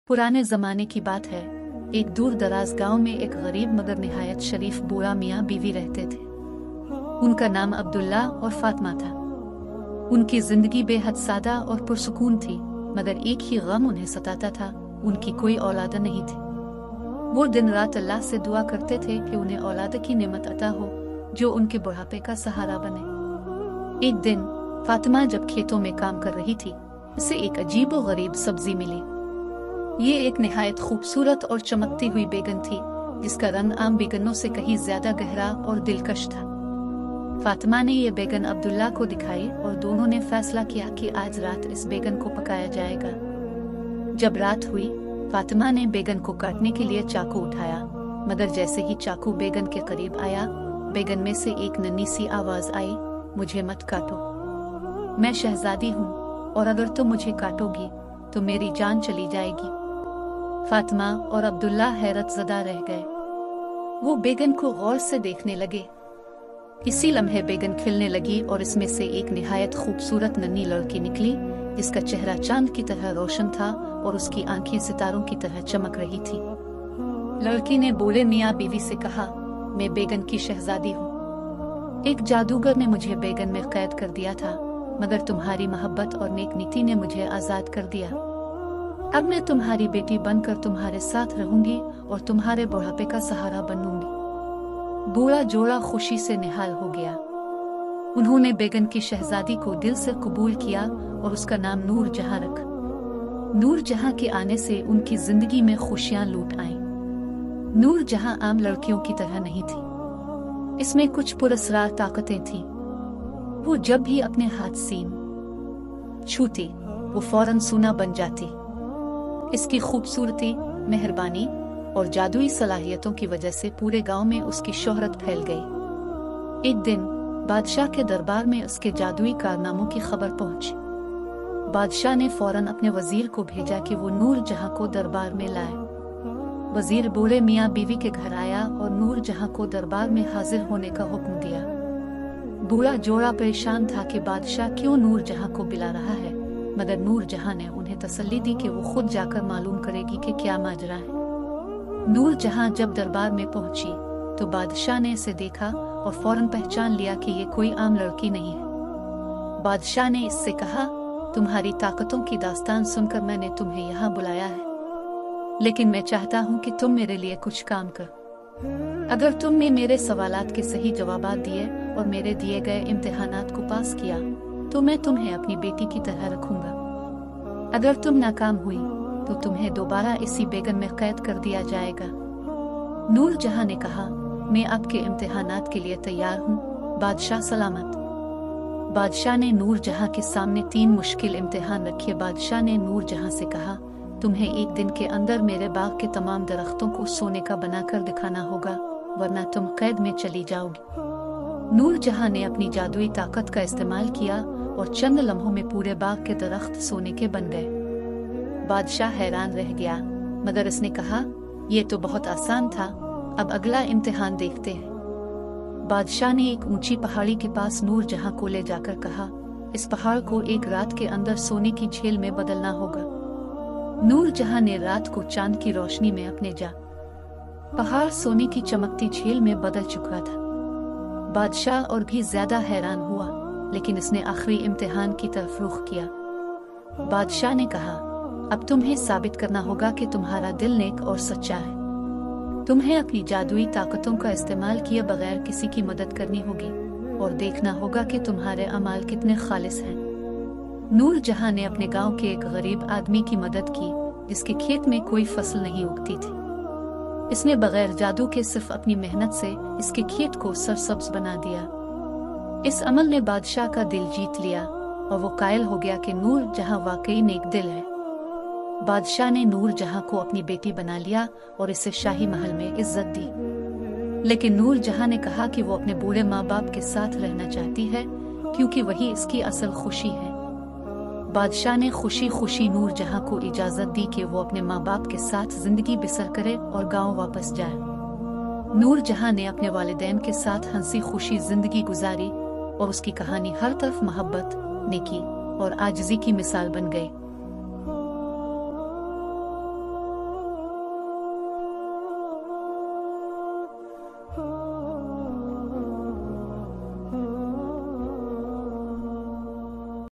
पुराने जमाने की बात है। एक दूर दराज गांव में एक गरीब मगर निहायत शरीफ बूढ़ा मियाँ बीवी रहते थे। उनका नाम अब्दुल्ला और फातिमा था। उनकी जिंदगी बेहद सादा और पुरसुकून थी, मगर एक ही गम उन्हें सताता था, उनकी कोई औलाद नहीं थी। वो दिन रात अल्लाह से दुआ करते थे कि उन्हें औलाद की नेमत अता हो जो उनके बुढ़ापे का सहारा बने। एक दिन फातिमा जब खेतों में काम कर रही थी, उसे एक अजीब व गरीब सब्जी मिली। ये एक निहायत खूबसूरत और चमकती हुई बैगन थी, जिसका रंग आम बैगनों से कहीं ज्यादा गहरा और दिलकश था। फातिमा ने ये बैगन अब्दुल्ला को दिखाई और दोनों ने फैसला किया कि आज रात इस बैगन को पकाया जाएगा। जब रात हुई, फातिमा ने बैगन को काटने के लिए चाकू उठाया, मगर जैसे ही चाकू बैगन के करीब आया, बैगन में से एक नन्ही सी आवाज आई, मुझे मत काटो, मैं शहजादी हूँ और अगर तुम मुझे काटोगी तो मेरी जान चली जाएगी। फातिमा और अब्दुल्ला हैरत ज़दा रह गए। वो बैगन को गौर से देखने लगे। इसी लम्हे बैगन खिलने लगी और इसमें से एक निहायत खूबसूरत नन्ही लड़की निकली, जिसका चेहरा चांद की तरह रोशन था और उसकी आंखें सितारों की तरह चमक रही थी। लड़की ने बूढ़े मियाँ बीवी से कहा, मैं बैगन की शहजादी हूँ। एक जादूगर ने मुझे बैगन में कैद कर दिया था, मगर तुम्हारी मोहब्बत और नेक नीति ने मुझे आजाद कर दिया। अब मैं तुम्हारी बेटी बनकर तुम्हारे साथ रहूंगी और तुम्हारे बुढ़ापे का सहारा बनूंगी। बूढ़ा जोड़ा खुशी से निहाल हो गया। उन्होंने बैगन की शहजादी को दिल से कबूल किया और उसका नाम नूर जहां रखा। नूर जहां के आने से उनकी जिंदगी में खुशियां लूट आईं। नूर जहां आम लड़कियों की तरह नहीं थी, इसमें कुछ पुरस्कार ताकतें थीं। वो जब भी अपने हाथ सीन छूती, वो फौरन सूना बन जाती। इसकी खूबसूरती, मेहरबानी और जादुई सलाहियतों की वजह से पूरे गांव में उसकी शोहरत फैल गई। एक दिन बादशाह के दरबार में उसके जादुई कारनामों की खबर पहुंची। बादशाह ने फौरन अपने वजीर को भेजा कि वो नूर जहां को दरबार में लाए। वजीर बूढ़े मियाँ बीवी के घर आया और नूर जहां को दरबार में हाजिर होने का हुक्म दिया। बूढ़ा जोड़ा परेशान था कि बादशाह क्यों नूर जहां को बुला रहा है, मगर नूर जहां ने उन्हें तसल्ली दी कि वो खुद जाकर मालूम करेगी कि क्या माजरा है। नूर जहां जब दरबार में पहुंची तो बादशाह ने इसे देखा और फौरन पहचान लिया कि ये कोई आम लड़की नहीं है। बादशाह ने इससे कहा, तुम्हारी ताकतों की दास्तान सुनकर मैंने तुम्हें यहाँ बुलाया है, लेकिन मैं चाहता हूँ कि तुम मेरे लिए कुछ काम कर। अगर तुमने मेरे सवालात के सही जवाबात दिए और मेरे दिए गए इम्तिहानात को पास किया तो मैं तुम्हें अपनी बेटी की तरह रखूंगा। अगर तुम नाकाम हुई तो तुम्हें दोबारा इसी बैगन में कैद कर दिया जाएगा। नूर जहां ने कहा, मैं आपके इम्तिहानात के लिए तैयार हूँ, बादशाह सलामत। बादशाह ने नूर जहां के सामने 3 मुश्किल इम्तिहान रखे। बादशाह ने नूर जहां से कहा, तुम्हें एक दिन के अंदर मेरे बाग के तमाम दरख्तों को सोने का बनाकर दिखाना होगा, वरना तुम कैद में चली जाओगी। नूर जहां ने अपनी जादुई ताकत का इस्तेमाल किया और चंद लम्हों में पूरे बाग के दरख्त सोने के बन गए। बादशाह हैरान रह गया, मगर उसने कहा, यह तो बहुत आसान था, अब अगला इम्तिहान देखते हैं। बादशाह ने एक ऊंची पहाड़ी के पास नूर जहां को ले जाकर कहा, इस पहाड़ को एक रात के अंदर सोने की झील में बदलना होगा। नूर जहां ने रात को चांद की रोशनी में अपने पहाड़ सोने की चमकती झील में बदल चुका था। बादशाह और भी ज्यादा हैरान हुआ, लेकिन इसने आखिरी इम्तिहान की तरफ रुख किया। बादशाह ने कहा, अब तुम्हें साबित करना होगा कि तुम्हारा दिल नेक और सच्चा है। तुम्हें अपनी जादुई ताकतों का इस्तेमाल किए बगैर किसी की मदद करनी होगी और देखना होगा कि तुम्हारे अमाल कितने खालिस हैं। नूर जहां ने अपने गांव के एक गरीब आदमी की मदद की, जिसके खेत में कोई फसल नहीं उगती थी। इसने बगैर जादू के सिर्फ अपनी मेहनत से इसके खेत को सरसब्ज बना दिया। इस अमल ने बादशाह का दिल जीत लिया और वो कायल हो गया कि नूर जहां वाकई नेक दिल है। बादशाह ने नूर जहां को अपनी बेटी बना लिया और इसे शाही महल में इज्जत दी। लेकिन नूर जहां ने कहा कि वो अपने बूढ़े माँ बाप के साथ रहना चाहती है, क्योंकि वही इसकी असल खुशी है। बादशाह ने खुशी खुशी नूर जहां को इजाजत दी कि वो अपने माँ बाप के साथ जिंदगी बसर करे और गांव वापस जाए। नूर जहां ने अपने वालिदैन के साथ हंसी खुशी जिंदगी गुजारी और उसकी कहानी हर तरफ मोहब्बत, नेकी और आजिज़ी की मिसाल बन गई।